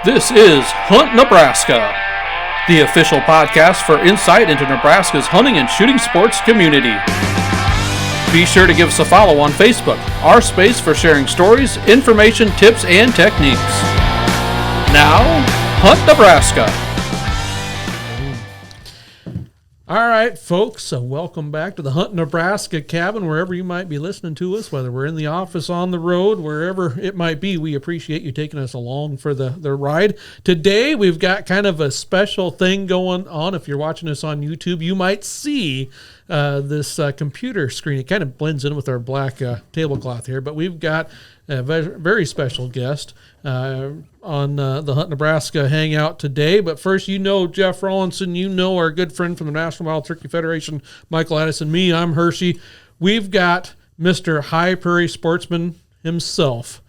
This is Hunt Nebraska, the official podcast for insight into Nebraska's hunting and shooting sports community. Be sure to give us a follow on Facebook, our space for sharing stories, information, tips, and techniques. Now, Hunt Nebraska. All right, folks, so welcome back to the Hunt Nebraska cabin, wherever you might be listening to us, whether we're in the office, on the road, wherever it might be. We appreciate you taking us along for the ride. Today, we've got kind of a special thing going on. If you're watching us on YouTube, you might see this computer screen. It kind of blends in with our black tablecloth here, but we've got a very special guest on the Hunt Nebraska Hangout today. But first, you know Jeff Rawlinson, you know our good friend from the National Wild Turkey Federation, Michael Addison, me, I'm Hershey. We've got Mr. High Prairie Sportsman himself.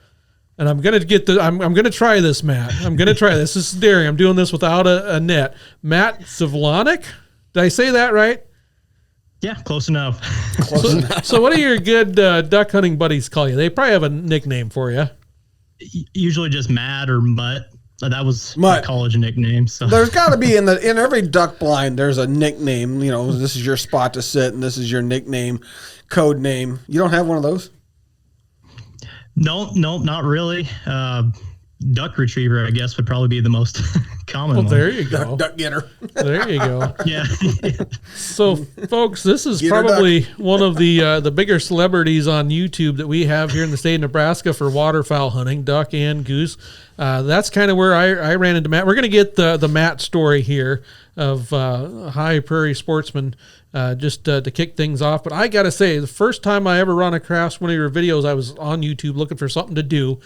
And I'm going to get the, I'm going to try this, Matt. I'm going to try this. This is daring. I'm doing this without a net. Matt Zvolanek? Did I say that right? Yeah, close enough. So what do your good duck hunting buddies call you? They probably have a nickname for you. Usually just Matt or Mutt. That was my college nickname. So there's got to be in every duck blind, there's a nickname. You know, this is your spot to sit, and this is your nickname, code name. You don't have one of those? No, not really. Duck retriever, I guess, would probably be the most common one. There you go. Duck getter. There you go. Yeah. So, folks, this is probably one of the bigger celebrities on YouTube that we have here in the state of Nebraska for waterfowl hunting, duck and goose. That's kind of where I ran into Matt. We're going to get the Matt story here of High Prairie Sportsmen just to kick things off. But I got to say, the first time I ever run across one of your videos, I was on YouTube looking for something to do,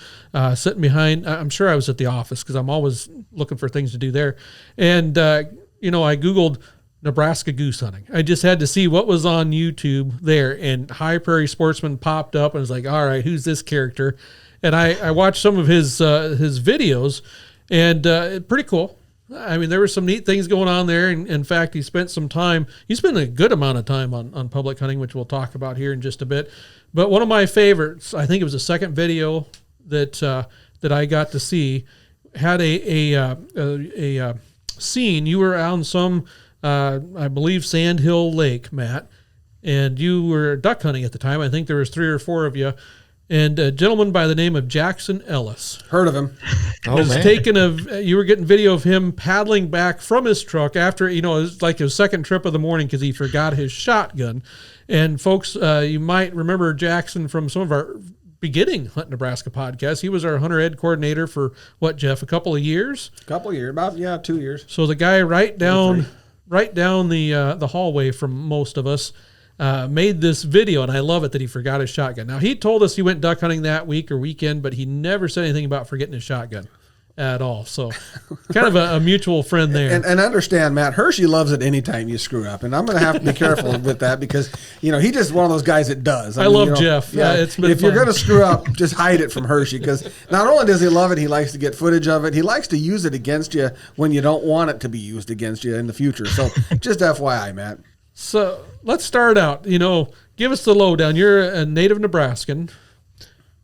sitting behind. I'm sure I was at the office because I'm always looking for things to do there. And, I Googled Nebraska goose hunting. I just had to see what was on YouTube there. And High Prairie Sportsman popped up and I was like, all right, who's this character? And I watched some of his videos, and pretty cool. I mean, there were some neat things going on there. And in fact, he spent a good amount of time on public hunting, which we'll talk about here in just a bit. But one of my favorites, I think it was the second video that I got to see, had a scene. You were on some, I believe, Sandhill Lake, Matt, and you were duck hunting at the time. I think there was 3 or 4 of you. And a gentleman by the name of Jackson Ellis. Heard of him. You were getting video of him paddling back from his truck after, it was like his second trip of the morning because he forgot his shotgun. And folks, you might remember Jackson from some of our beginning Hunt Nebraska podcasts. He was our hunter ed coordinator for what, Jeff, a couple of years? About 2 years. So the guy right down the hallway from most of us, made this video, and I love it that he forgot his shotgun. Now, he told us he went duck hunting that week or weekend, but he never said anything about forgetting his shotgun at all. So kind of a mutual friend there. And understand, Matt, Hershey loves it anytime you screw up. And I'm going to have to be careful with that because, he's just one of those guys that does. I love Jeff. Yeah, it's been if fun. You're going to screw up, just hide it from Hershey because not only does he love it, he likes to get footage of it. He likes to use it against you when you don't want it to be used against you in the future. So just FYI, Matt. So let's start out. Give us the lowdown. You're a native Nebraskan.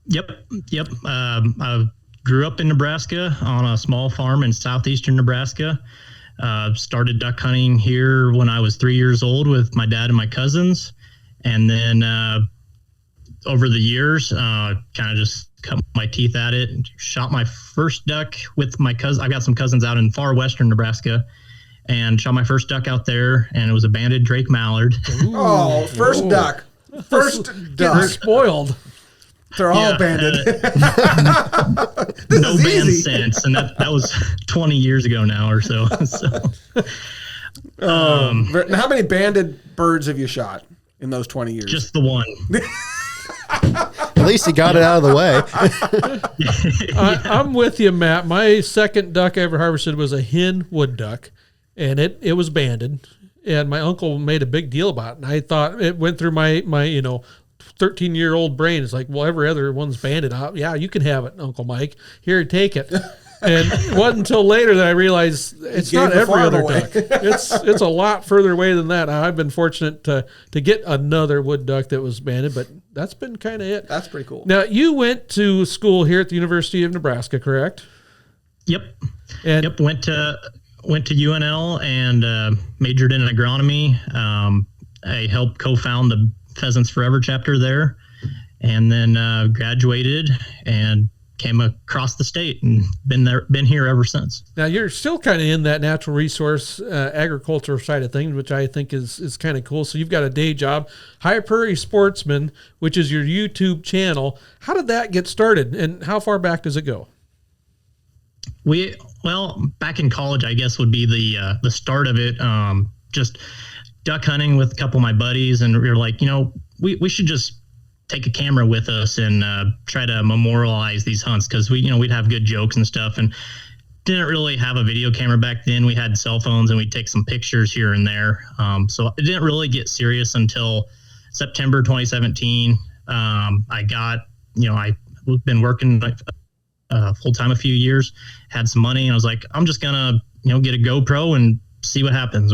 Yep. I grew up in Nebraska on a small farm in southeastern Nebraska. Started duck hunting here when I was 3 years old with my dad and my cousins. And then over the years, kind of just cut my teeth at it. Shot my first duck with my cousin. I got some cousins out in far western Nebraska. And shot my first duck out there, and it was a banded Drake mallard. Ooh. First duck. First duck. They're spoiled. They're all banded. No band since, and that was 20 years ago now or so. How many banded birds have you shot in those 20 years? Just the one. At least he got it out of the way. I'm with you, Matt. My second duck I ever harvested was a hen wood duck. And it was banded, and my uncle made a big deal about it. And I thought it went through my 13-year-old brain. It's like, well, every other one's banded. Yeah, you can have it, Uncle Mike. Here, take it. And it wasn't until later that I realized it's not every other duck. It's a lot further away than that. I've been fortunate to get another wood duck that was banded, but that's been kind of it. That's pretty cool. Now, you went to school here at the University of Nebraska, correct? Yep. And yep, went to UNL and majored in agronomy. I helped co-found the Pheasants Forever chapter there, and then graduated and came across the state and been here ever since. Now you're still kind of in that natural resource agriculture side of things, which I think is kind of cool. So you've got a day job, High Prairie Sportsmen, which is your YouTube channel. How did that get started, and how far back does it go? Well, back in college, I guess would be the start of it. Just duck hunting with a couple of my buddies, and we were like, we should just take a camera with us and try to memorialize these hunts, because we'd have good jokes and stuff, and didn't really have a video camera back then. We had cell phones and we'd take some pictures here and there. So it didn't really get serious until September 2017. I got, I've been working full time a few years, had some money, and I was like, I'm just gonna get a GoPro and see what happens.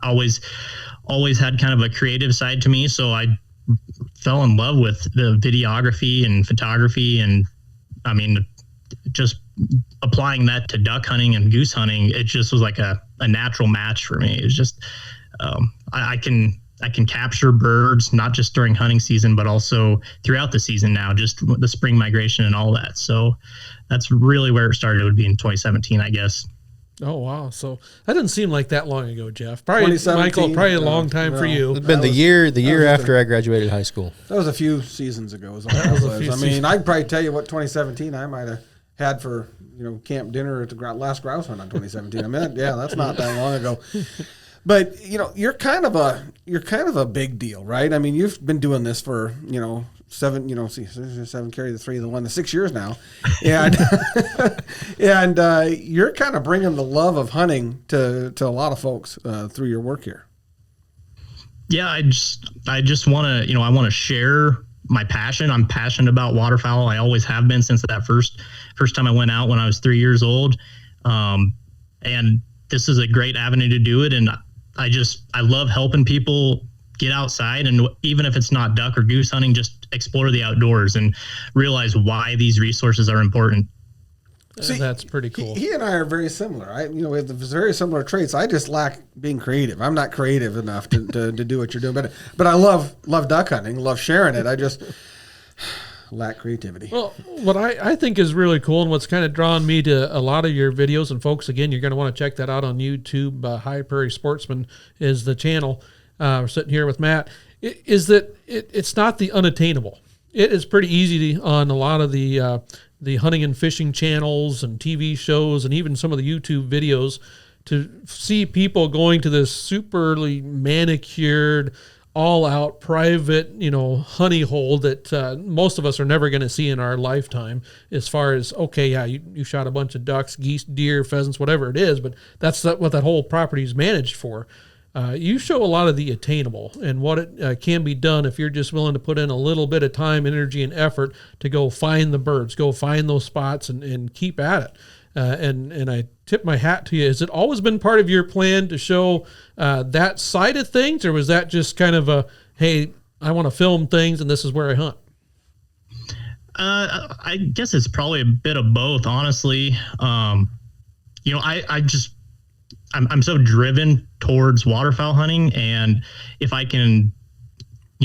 Always had kind of a creative side to me, so I fell in love with the videography and photography, and I mean, just applying that to duck hunting and goose hunting, it just was like a natural match for me. It was just I can capture birds not just during hunting season, but also throughout the season now, just the spring migration and all that. So that's really where it started. It would be in 2017, I guess. Oh, wow. So that doesn't seem like that long ago, Jeff. Probably, Michael, probably a long time for you. It's been the year after I graduated high school. That was a few seasons ago. Is all that was. I mean, I'd probably tell you what 2017 I might have had for, camp dinner at the last grouse hunt on 2017. I mean, that's not that long ago. But, you're kind of a big deal, right? I mean, you've been doing this for, 7 carry the 3 the 1 to 6 years now, and you're kind of bringing the love of hunting to a lot of folks through your work here. Yeah, I just want to I want to share my passion. I'm passionate about waterfowl. I always have been since that first time I went out when I was 3 years old, and this is a great avenue to do it. And I love helping people get outside, and even if it's not duck or goose hunting, just explore the outdoors and realize why these resources are important. See, that's pretty cool. He and I are very similar. We have very similar traits. I just lack being creative. I'm not creative enough to do what you're doing. But I love duck hunting, love sharing it. I just lack creativity. Well, what I think is really cool, and what's kind of drawn me to a lot of your videos, and folks, again, you're going to want to check that out on YouTube. High Prairie Sportsman is the channel. We're sitting here with Matt. Is that it's not the unattainable. It is pretty easy on a lot of the hunting and fishing channels and TV shows, and even some of the YouTube videos, to see people going to this superly manicured, all-out private, honey hole that most of us are never going to see in our lifetime. As far as, okay, yeah, you shot a bunch of ducks, geese, deer, pheasants, whatever it is, but that's what that whole property is managed for. You show a lot of the attainable and what it can be done if you're just willing to put in a little bit of time, energy, and effort to go find the birds, go find those spots, and keep at it. And I tip my hat to you. Has it always been part of your plan to show that side of things, or was that just kind of a, hey, I want to film things and this is where I hunt? I guess it's probably a bit of both, honestly. I'm so driven towards waterfowl hunting, and if I can,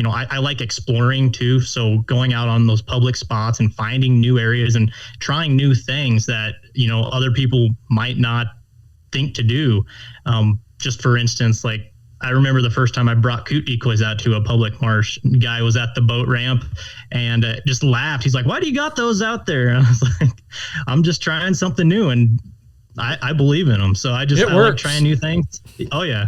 I like exploring too. So going out on those public spots and finding new areas and trying new things that, other people might not think to do. Just for instance, like I remember the first time I brought coot decoys out to a public marsh. The guy was at the boat ramp and just laughed. He's like, "Why do you got those out there?" And I was like, "I'm just trying something new." And I believe in them, so I like trying new things. Oh yeah,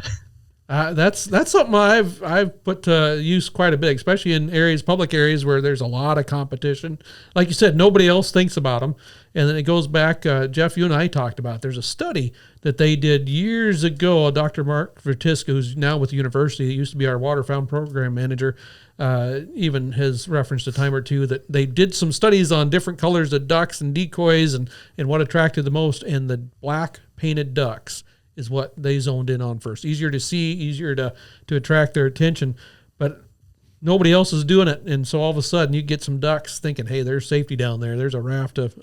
that's something I've put to use quite a bit, especially in public areas where there's a lot of competition. Like you said, nobody else thinks about them, and then it goes back. Jeff, you and I talked about. There's a study that they did years ago. Dr. Mark Vertiska, who's now with the university, used to be our waterfowl program manager. Even has referenced a time or two that they did some studies on different colors of ducks and decoys and what attracted the most, and the black painted ducks is what they zoned in on first. Easier to see, easier to attract their attention, but nobody else is doing it. And so all of a sudden you get some ducks thinking, hey, there's safety down there. There's a raft of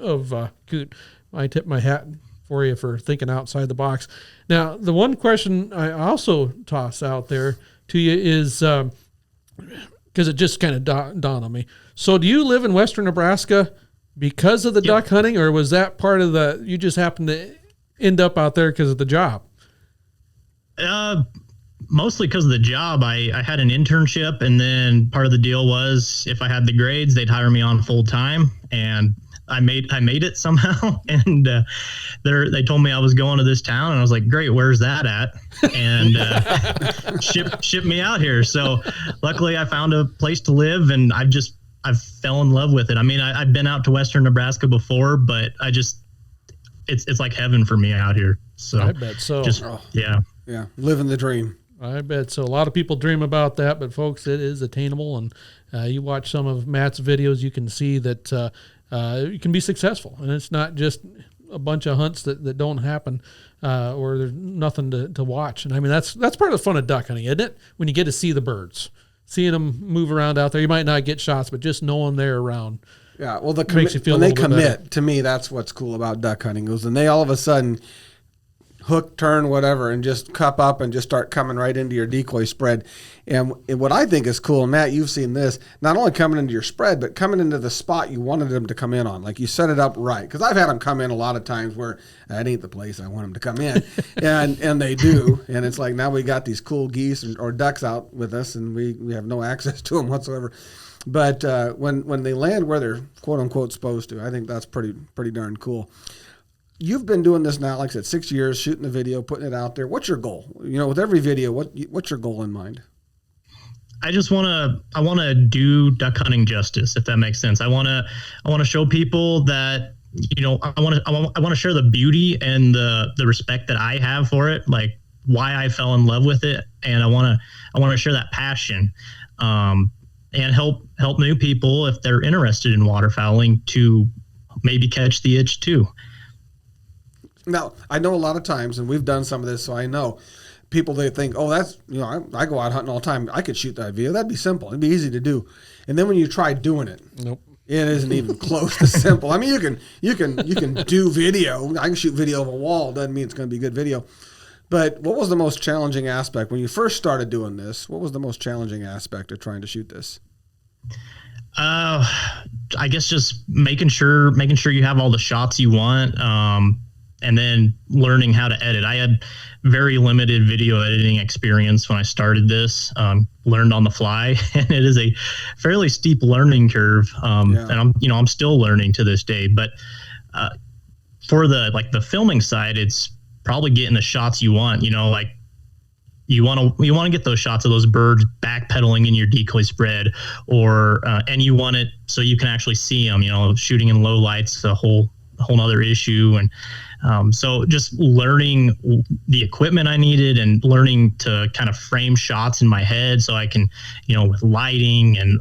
coot. I tip my hat for you for thinking outside the box. Now, the one question I also toss out there to you is, because it just kind of dawned on me. So do you live in Western Nebraska because of the duck hunting, or was that part of you just happened to end up out there because of the job? Mostly because of the job. I had an internship, and then part of the deal was if I had the grades, they'd hire me on full time, and I made it somehow. And they told me I was going to this town, and I was like, great, where's that at? And ship me out here. So luckily I found a place to live, and I've fell in love with it. I mean, I've been out to Western Nebraska before, but it's like heaven for me out here. So I bet so. Yeah, living the dream. I bet so. A lot of people dream about that, but folks, it is attainable. And you watch some of Matt's videos, you can see that you can be successful. And it's not just a bunch of hunts that don't happen or there's nothing to watch. And I mean, that's part of the fun of duck hunting, isn't it? When you get to see the birds, seeing them move around out there. You might not get shots, but just knowing they're around. Yeah, well, makes you feel when they better. to me, that's what's cool about duck hunting. Is when they all of a sudden hook, turn, whatever, and just cup up and just start coming right into your decoy spread. And what I think is cool, Matt, you've seen this, not only coming into your spread, but coming into the spot you wanted them to come in on. Like you set it up right. Because I've had them come in a lot of times where that ain't the place I want them to come in. and they do. And it's like now we got these cool geese or ducks out with us, and we have no access to them whatsoever. But when they land where they're quote unquote supposed to, I think that's pretty darn cool. You've been doing this now, like I said, 6 years, shooting the video, putting it out there. What's your goal? With every video, what's your goal in mind? I want to do duck hunting justice, if that makes sense. I want to show people that, I want to share the beauty and the respect that I have for it, like why I fell in love with it. And I want to share that passion, and help new people if they're interested in waterfowling to maybe catch the itch too. Now, I know a lot of times, and we've done some of this, so I know people, they think, oh, that's, I go out hunting all the time. I could shoot that video. That'd be simple. It'd be easy to do. And then when you try doing it, nope, it isn't even close to simple. I mean, you can do video. I can shoot video of a wall. Doesn't mean it's going to be good video. But what was the most challenging aspect when you first started doing this? What was the most challenging aspect of trying to shoot this? I guess just making sure you have all the shots you want. And then learning how to edit. I had very limited video editing experience when I started this, learned on the fly, and it is a fairly steep learning curve. And I'm still learning to this day, but, for the filming side, it's probably getting the shots you want, like you want to get those shots of those birds backpedaling in your decoy spread, or, and you want it so you can actually see them, shooting in low lights, a whole nother issue. And, so just learning the equipment I needed and learning to kind of frame shots in my head so I can, with lighting and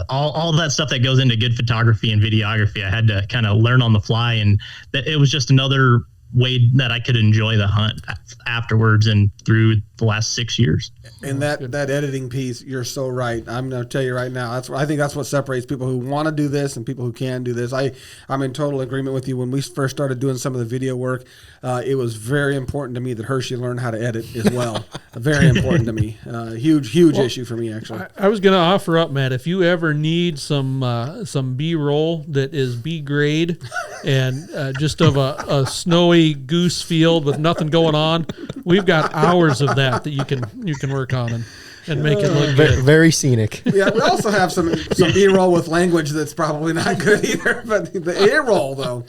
all that stuff that goes into good photography and videography, I had to kind of learn on the fly, and that it was just another way that I could enjoy the hunt afterwards and through the last 6 years. And that editing piece, you're so right. I'm going to tell you right now, I think that's what separates people who want to do this and people who can do this. I'm in total agreement with you. When we first started doing some of the video work, it was very important to me that Hershy learn how to edit as well. Very important to me. Huge issue for me, actually. I was going to offer up, Matt, if you ever need some B-roll that is B grade and just of a snowy goose field with nothing going on, we've got hours of that you can work on and make it look good. Very scenic. Yeah, we also have some B-roll with language that's probably not good either. But the A-roll, though,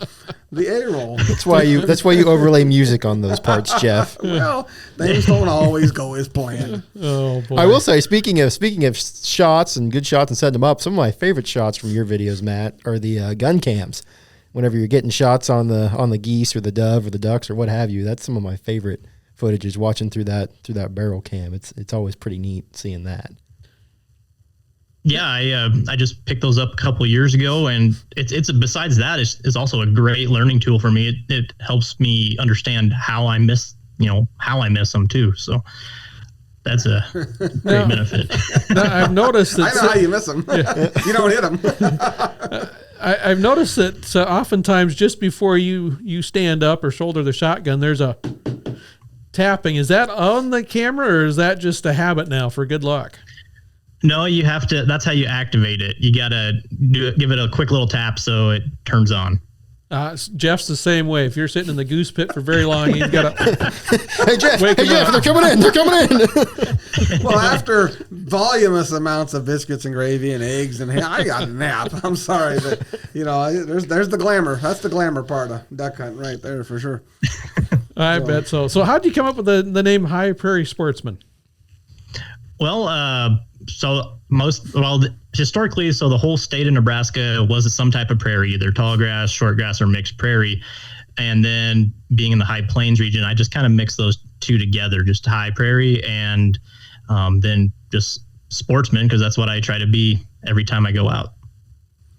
the A-roll. That's why you overlay music on those parts, Jeff. Well, things don't always go as planned. Oh boy! I will say, speaking of shots and good shots and setting them up, some of my favorite shots from your videos, Matt, are the gun cams. Whenever you're getting shots on the geese or the dove or the ducks or what have you, that's some of my favorite footage is watching through that barrel cam. It's always pretty neat seeing that. Yeah, I just picked those up a couple of years ago, and it's besides that, it's also a great learning tool for me. It helps me understand how I miss them too. So that's a great benefit. Now, I've noticed that I know how you miss them. Yeah. You don't hit them. I've noticed that oftentimes just before you stand up or shoulder the shotgun, there's a tapping. Is that on the camera or is that just a habit now for good luck? No, you have to. That's how you activate it. You got to give it a quick little tap so it turns on. Jeff's the same way. If you're sitting in the goose pit for very long, you've got to. Hey Jeff, they're coming in. They're coming in. Well, after voluminous amounts of biscuits and gravy and eggs and I got a nap. I'm sorry, but there's the glamour. That's the glamour part of duck hunting right there for sure. I bet so. So how'd you come up with the name High Prairie Sportsmen? Well, historically, so the whole state of Nebraska was some type of prairie, either tall grass, short grass, or mixed prairie. And then being in the high plains region, I just kind of mixed those two together, just high prairie and then just sportsman, because that's what I try to be every time I go out.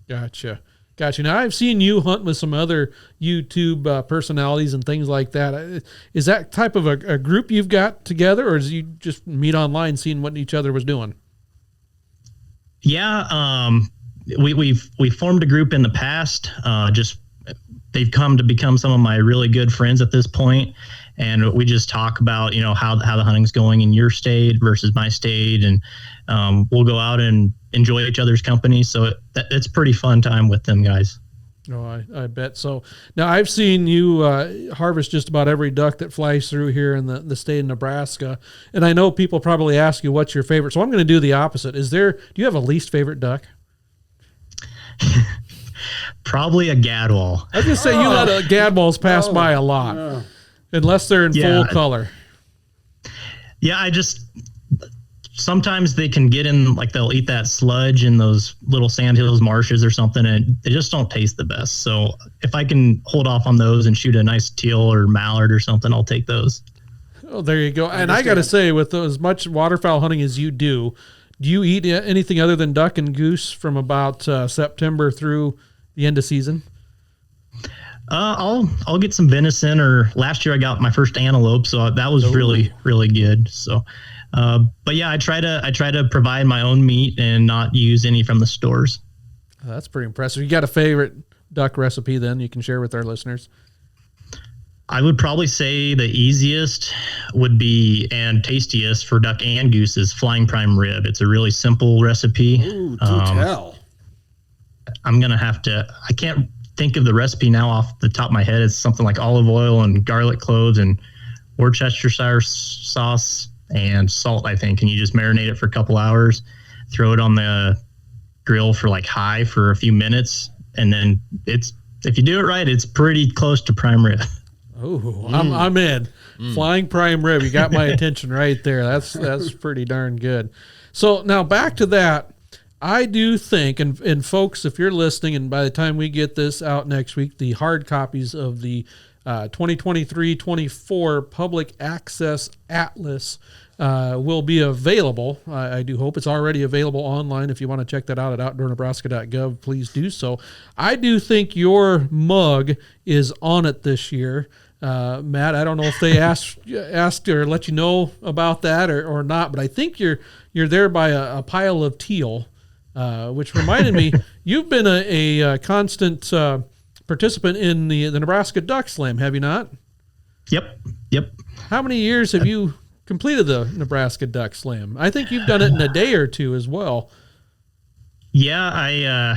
Gotcha. Now, I've seen you hunt with some other YouTube personalities and things like that. Is that type of a group you've got together, or is you just meet online seeing what each other was doing? Yeah, we formed a group in the past. They've come to become some of my really good friends at this point, and we just talk about how the hunting's going in your state versus my state, and we'll go out and enjoy each other's company. So it's pretty fun time with them guys. Oh, I bet so. Now, I've seen you harvest just about every duck that flies through here in the state of Nebraska. And I know people probably ask you what's your favorite. So I'm going to do the opposite. Do you have a least favorite duck? Probably a gadwall. I was going to say you let gadwalls pass by a lot, unless they're in full color. Yeah, sometimes they can get in, like they'll eat that sludge in those little sandhills, marshes or something, and they just don't taste the best. So if I can hold off on those and shoot a nice teal or mallard or something, I'll take those. Oh, there you go. And I got to say, with as much waterfowl hunting as you do you eat anything other than duck and goose from about September through the end of season? I'll get some venison, or last year I got my first antelope, so that was really, really good. So, but yeah, I try to provide my own meat and not use any from the stores. That's pretty impressive. You got a favorite duck recipe then you can share with our listeners? I would probably say the easiest would be, and tastiest for duck and goose, is flying prime rib. It's a really simple recipe. Ooh, tell. I'm going to have to, I can't think of the recipe now off the top of my head. It's something like olive oil and garlic cloves and Worcestershire sauce and salt, I think. And you just marinate it for a couple hours, throw it on the grill for like high for a few minutes. And then if you do it right, it's pretty close to prime rib. Oh, I'm in. Flying prime rib. You got my attention right there. That's pretty darn good. So now back to that. I do think, and folks, if you're listening, and by the time we get this out next week, the hard copies of the 2023-24 Public Access Atlas will be available. I do hope it's already available online. If you want to check that out at outdoornebraska.gov, please do so. I do think your mug is on it this year. Matt, I don't know if they asked or let you know about that or not, but I think you're there by a pile of teal, which reminded me, you've been a constant participant in the Nebraska Duck Slam, have you not? Yep. How many years have you completed the Nebraska Duck Slam? I think you've done it in a day or two as well. Yeah,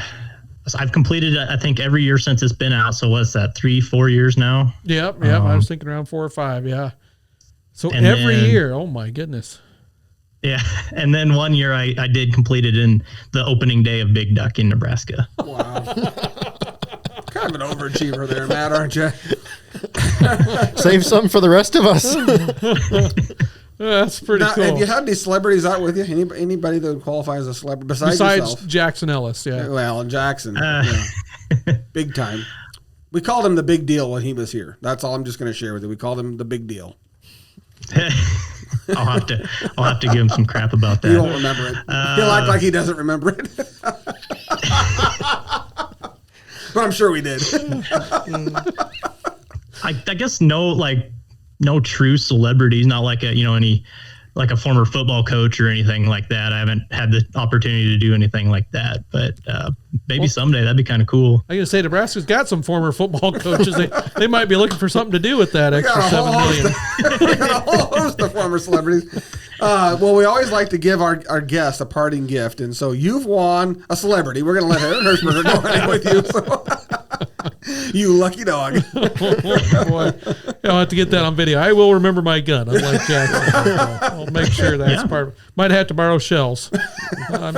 I've completed it, I think, every year since it's been out. So what's that, 3-4 years now? Yep. I was thinking around 4 or 5. Yeah. So every year, oh my goodness. Yeah. And then one year I did complete it in the opening day of Big Duck in Nebraska. Wow. Kind of an overachiever there, Matt, aren't you? Save something for the rest of us. That's pretty cool. Have you had any celebrities out with you? Anybody that would qualify as a celebrity besides yourself? Jackson Ellis, yeah. Well, Jackson, big time. We called him the Big Deal when he was here. That's all I'm just going to share with you. We called him the Big Deal. I'll have to give him some crap about that. He won't remember it. He'll act like he doesn't remember it. But I'm sure we did. I guess no true celebrities, not like any like a former football coach or anything like that. I haven't had the opportunity to do anything like that, but maybe someday that'd be kind of cool. I'm going to say Nebraska's got some former football coaches. They might be looking for something to do with that extra $7 million. We got a whole host of former celebrities. Well, we always like to give our guests a parting gift, and so you've won a celebrity. We're going to let Aaron Hirschberger go hang with you. So. You lucky dog. Oh, boy. I'll have to get that on video. I will remember my gun, unlike Jackson. I'll make sure that's part of it. Might have to borrow shells. I'm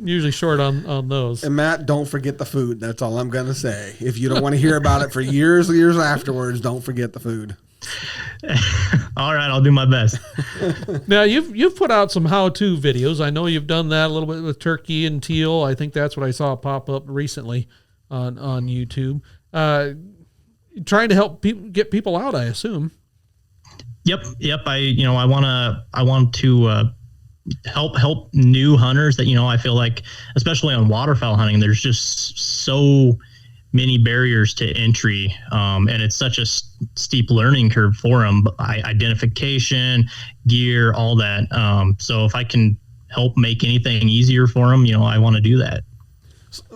usually short on those. And Matt, don't forget the food. That's all I'm going to say. If you don't want to hear about it for years afterwards, don't forget the food. All right, I'll do my best. Now, you've put out some how-to videos. I know you've done that a little bit with turkey and teal. I think that's what I saw pop up recently on YouTube. Trying to help get people out, I assume. Yep. I want to help new hunters that, I feel like, especially on waterfowl hunting, there's just so many barriers to entry. And it's such a steep learning curve for them. Identification, gear, all that. So if I can help make anything easier for them, I want to do that.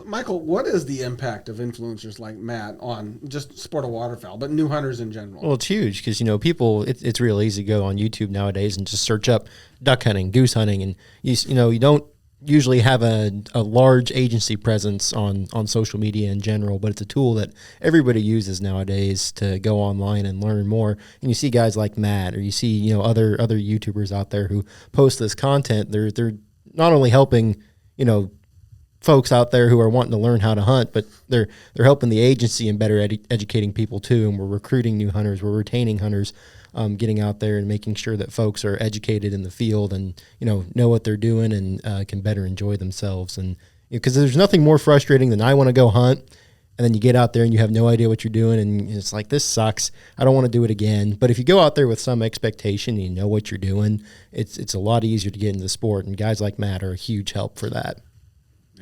Michael, what is the impact of influencers like Matt on just sport of waterfowl, but new hunters in general? Well, it's huge because, people, it's real easy to go on YouTube nowadays and just search up duck hunting, goose hunting, and you don't usually have a large agency presence on social media in general, but it's a tool that everybody uses nowadays to go online and learn more. And you see guys like Matt, or you see, other YouTubers out there who post this content. They're not only helping, folks out there who are wanting to learn how to hunt, but they're helping the agency and better educating people too. And we're recruiting new hunters, we're retaining hunters, getting out there and making sure that folks are educated in the field and know what they're doing and can better enjoy themselves. And because there's nothing more frustrating than I want to go hunt, and then you get out there and you have no idea what you're doing, and it's like, this sucks, I don't want to do it again. But if you go out there with some expectation and you know what you're doing, it's a lot easier to get into the sport, and guys like Matt are a huge help for that.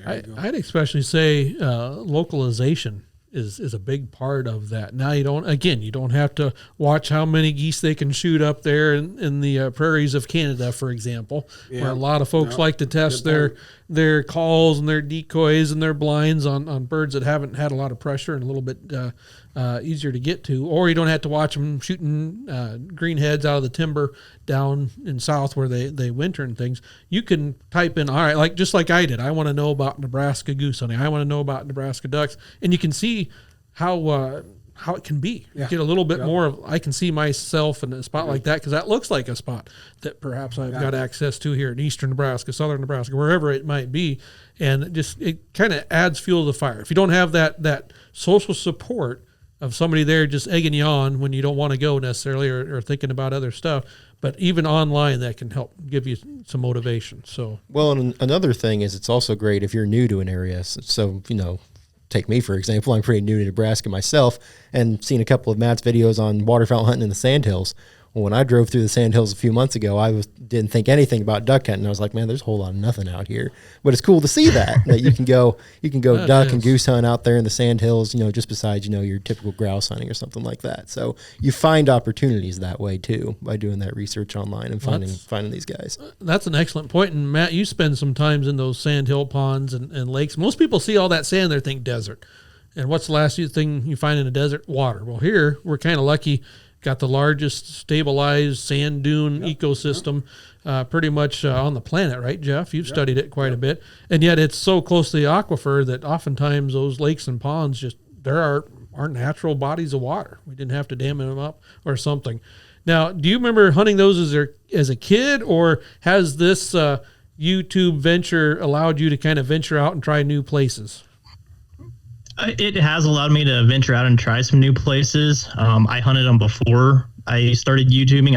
I'd especially say localization is a big part of that. Now you don't have to watch how many geese they can shoot up there in the prairies of Canada, for example, where a lot of folks like to test their calls and their decoys and their blinds on birds that haven't had a lot of pressure and a little bit easier to get to. Or you don't have to watch them shooting greenheads out of the timber down in south where they winter and things. You can type in, all right, just like I did, I want to know about Nebraska goose hunting, I want to know about Nebraska ducks, and you can see how it can be. You get a little bit more of, I can see myself in a spot like that because that looks like a spot that perhaps I've got access to here in eastern Nebraska, southern Nebraska, wherever it might be. And it kind of adds fuel to the fire. If you don't have that social support of somebody there just egging you on when you don't want to go necessarily or thinking about other stuff, but even online, that can help give you some motivation. So, well, and another thing is it's also great if you're new to an area. So take me, for example. I'm pretty new to Nebraska myself, and seen a couple of Matt's videos on waterfowl hunting in the sandhills. Well, when I drove through the sandhills a few months ago, I didn't think anything about duck hunting. I was like, man, there's a whole lot of nothing out here. But it's cool to see that you can go duck and goose hunt out there in the sandhills, just besides, your typical grouse hunting or something like that. So you find opportunities that way too by doing that research online and finding these guys. That's an excellent point. And Matt, you spend some times in those sandhill ponds and lakes. Most people see all that sand, they think desert. And what's the last thing you find in a desert? Water. Well, here we're kind of lucky. Got the largest stabilized sand dune ecosystem pretty much on the planet, right, Jeff? You've studied it quite a bit. And yet it's so close to the aquifer that oftentimes those lakes and ponds there are natural bodies of water. We didn't have to dam them up or something. Now, do you remember hunting those as a kid, or has this YouTube venture allowed you to kind of venture out and try new places? It has allowed me to venture out and try some new places. I hunted them before I started YouTubing.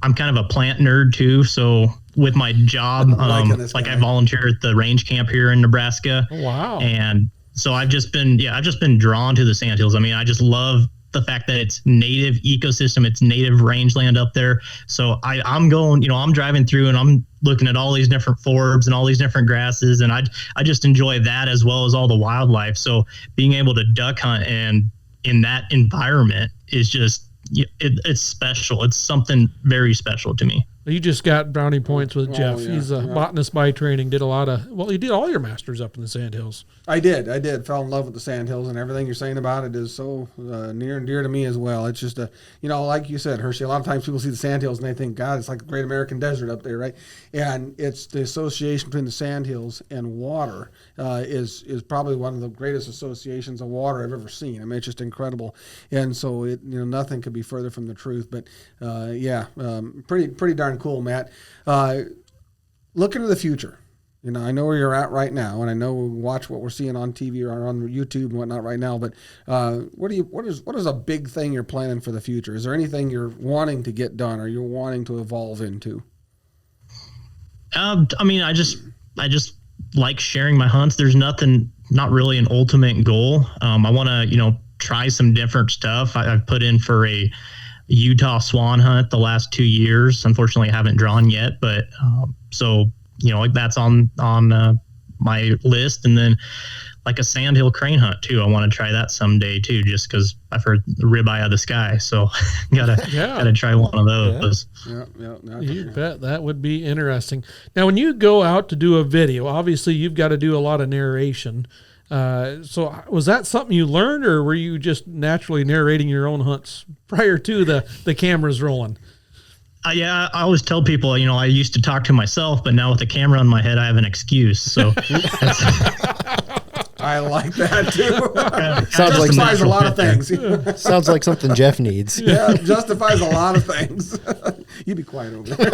I'm kind of a plant nerd too. So with my job, I volunteer at the range camp here in Nebraska. Oh, wow. And so I've just been drawn to the sandhills. I mean, I just love the fact that it's native ecosystem, it's native rangeland up there. So I'm going, I'm driving through and I'm looking at all these different forbs and all these different grasses, and I just enjoy that as well as all the wildlife. So being able to duck hunt and in that environment is just, it's special. It's something very special to me. You just got brownie points with Jeff. Yeah, He's a botanist by training. Did a lot of, you did all your masters up in the Sandhills. I did. Fell in love with the Sandhills, and everything you're saying about it is so near and dear to me as well. It's just like you said, Hershey, a lot of times people see the Sandhills and they think, God, it's like the Great American Desert up there, right? And it's the association between the Sandhills and water is probably one of the greatest associations of water I've ever seen. I mean, it's just incredible. And so nothing could be further from the truth. But pretty darn cool, Matt. Look into the future. I know where you're at right now, and I know we watch what we're seeing on TV or on YouTube and whatnot right now. But what is a big thing you're planning for the future? Is there anything you're wanting to get done, or you're wanting to evolve into? I just like sharing my hunts. There's not really an ultimate goal. I want to try some different stuff. I've put in for a Utah swan hunt the last 2 years. Unfortunately, I haven't drawn yet, but that's on my list. And then like a sandhill crane hunt too. I want to try that someday too, just because I've heard the ribeye out of the sky. So gotta try one of those. Yeah. You bet. That would be interesting. Now, when you go out to do a video, obviously you've got to do a lot of narration. So was that something you learned, or were you just naturally narrating your own hunts prior to the cameras rolling? I always tell people, I used to talk to myself, but now with the camera on my head, I have an excuse. So I like that too. Sounds like justifies a lot of things. Sounds like something Jeff needs. Yeah, justifies a lot of things. You be quiet over there.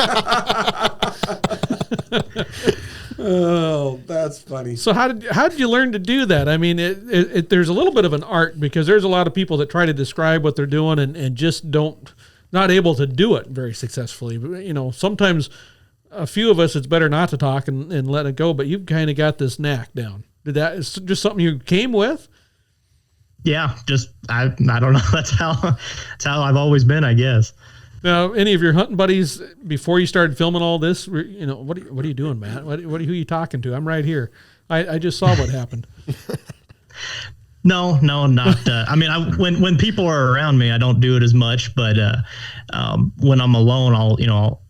Oh, that's funny. So how did you learn to do that? I mean, there's a little bit of an art, because there's a lot of people that try to describe what they're doing and just not able to do it very successfully. But, sometimes a few of us, it's better not to talk and let it go, but you've kind of got this knack down. Is just something you came with? Yeah, I don't know. That's how I've always been, I guess. Now, any of your hunting buddies, before you started filming all this, what are you doing, Matt? Who are you talking to? I'm right here. I just saw what happened. No, not. When people are around me, I don't do it as much. But when I'm alone, I'll.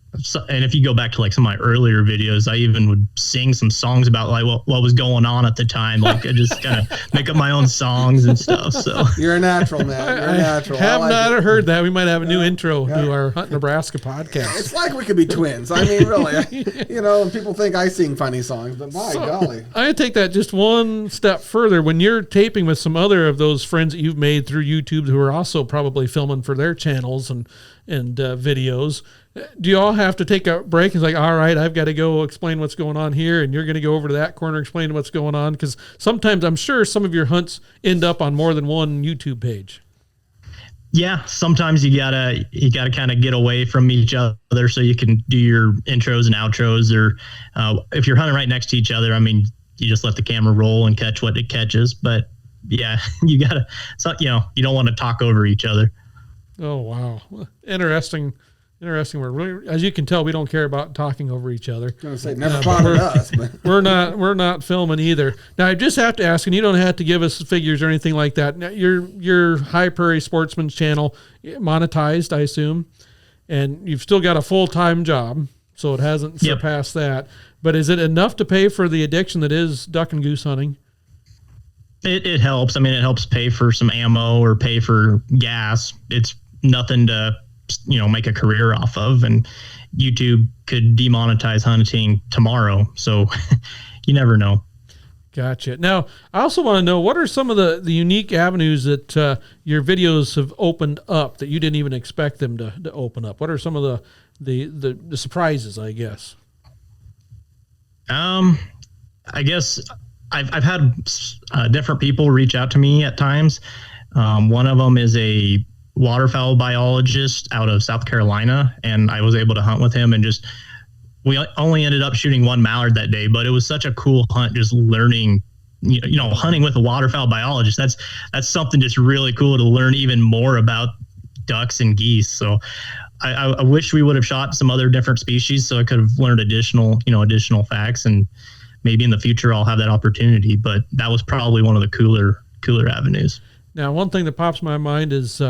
And if you go back to like some of my earlier videos, I even would sing some songs about like what was going on at the time. Like I just kind of make up my own songs and stuff. So you're a natural, man. You're a natural. I have not heard that. We might have a new intro to our Hunt Nebraska podcast. It's like we could be twins. I mean, really, and people think I sing funny songs, but my golly. I take that just one step further. When you're taping with some other of those friends that you've made through YouTube, who are also probably filming for their channels and videos, do you all have to take a break? It's like, all right, I've got to go explain what's going on here, and you're going to go over to that corner, explain what's going on? Because sometimes I'm sure some of your hunts end up on more than one YouTube page. Yeah, sometimes you gotta kind of get away from each other so you can do your intros and outros. Or if you're hunting right next to each other, you just let the camera roll and catch what it catches. But yeah, you gotta. So you don't want to talk over each other. Oh wow, interesting word. As you can tell, we don't care about talking over each other. I was going to say, never bothered us. But. We're not filming either. Now, I just have to ask, and you don't have to give us figures or anything like that. Now, your High Prairie Sportsmen channel, monetized, I assume, and you've still got a full-time job, so it hasn't surpassed that. But is it enough to pay for the addiction that is duck and goose hunting? It helps. It helps pay for some ammo or pay for gas. It's nothing to make a career off of, and YouTube could demonetize hunting tomorrow. So you never know. Gotcha. Now, I also want to know, what are some of the unique avenues that your videos have opened up that you didn't even expect them to open up? What are some of the surprises, I guess? I guess I've had different people reach out to me at times. One of them is a waterfowl biologist out of South Carolina, and I was able to hunt with him, and we only ended up shooting one mallard that day, but it was such a cool hunt, just learning, hunting with a waterfowl biologist. That's something just really cool to learn even more about ducks and geese. So I wish we would have shot some other different species, so I could have learned additional facts, and maybe in the future I'll have that opportunity, but that was probably one of the cooler avenues. Now, one thing that pops in my mind is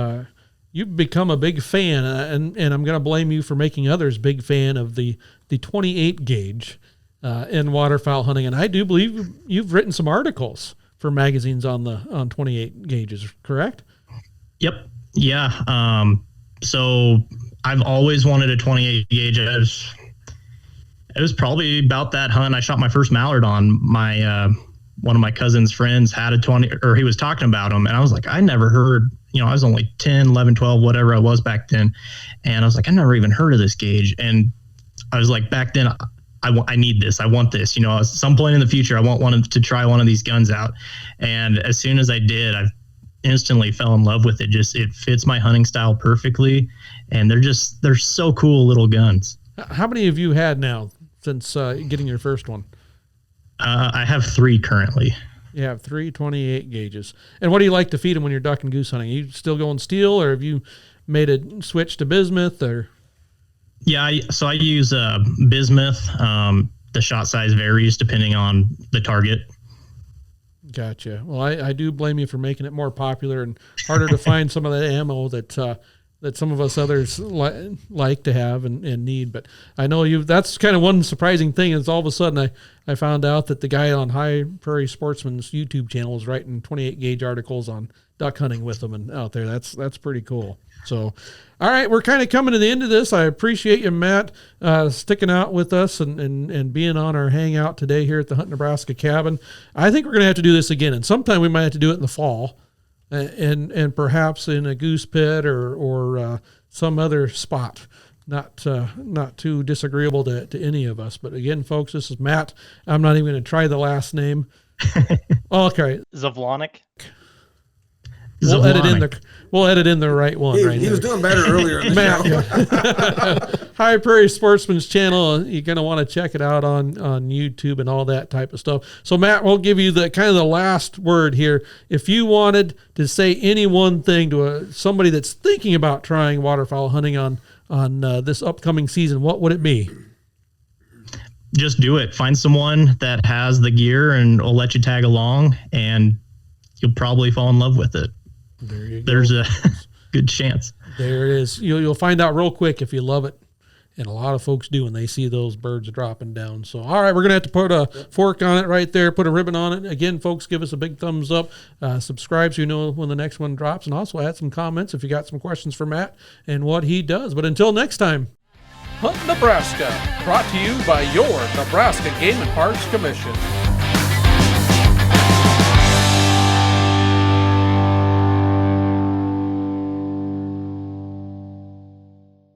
you've become a big fan, and I'm going to blame you for making others big fan of the 28 gauge in waterfowl hunting. And I do believe you've written some articles for magazines on 28 gauges, correct? Yep. Yeah. So I've always wanted a 28 gauge. It was probably about that hunt I shot my first mallard on. My one of my cousin's friends had a 20, or he was talking about them, and I was like, I never heard. I was only 10, 11, 12, whatever I was back then, and I was like, I never even heard of this gauge. And I was like, back then, I need this. I want this. At some point in the future, I want to try one of these guns out. And as soon as I did, I instantly fell in love with it. It fits my hunting style perfectly, and they're so cool little guns. How many have you had now since getting your first one? I have 3 currently. You have 3 28 gauges. And what do you like to feed them when you're duck and goose hunting? Are you still going steel, or have you made a switch to bismuth? Or yeah, so I use bismuth. The shot size varies depending on the target. Gotcha. Well, I do blame you for making it more popular and harder to find some of that ammo that some of us others like to have and need. But I know that's kind of one surprising thing is all of a sudden I found out that the guy on High Prairie Sportsmen's YouTube channel is writing 28 gauge articles on duck hunting with them and out there. That's pretty cool. So, all right, we're kind of coming to the end of this. I appreciate you, Matt, sticking out with us and being on our hangout today here at the Hunt Nebraska cabin. I think we're going to have to do this again, and sometime we might have to do it in the fall. And perhaps in a goose pit or some other spot, not too disagreeable to any of us. But again, folks, this is Matt. I'm not even going to try the last name. Okay, Zvolanek. We'll edit in the right one. He was doing better earlier in the Matt, show. High Prairie Sportsman's channel. You're going to want to check it out on YouTube and all that type of stuff. So Matt, we'll give you the kind of the last word here. If you wanted to say any one thing to somebody that's thinking about trying waterfowl hunting on this upcoming season, what would it be? Just do it. Find someone that has the gear and will let you tag along, and you'll probably fall in love with it. There you go. There's a good chance. There it is. You'll find out real quick if you love it. And a lot of folks do when they see those birds dropping down. So, all right, we're going to have to put a fork on it right there, put a ribbon on it. Again, folks, give us a big thumbs up. Subscribe so you know when the next one drops. And also add some comments if you got some questions for Matt and what he does. But until next time. Hunt Nebraska, brought to you by your Nebraska Game and Parks Commission.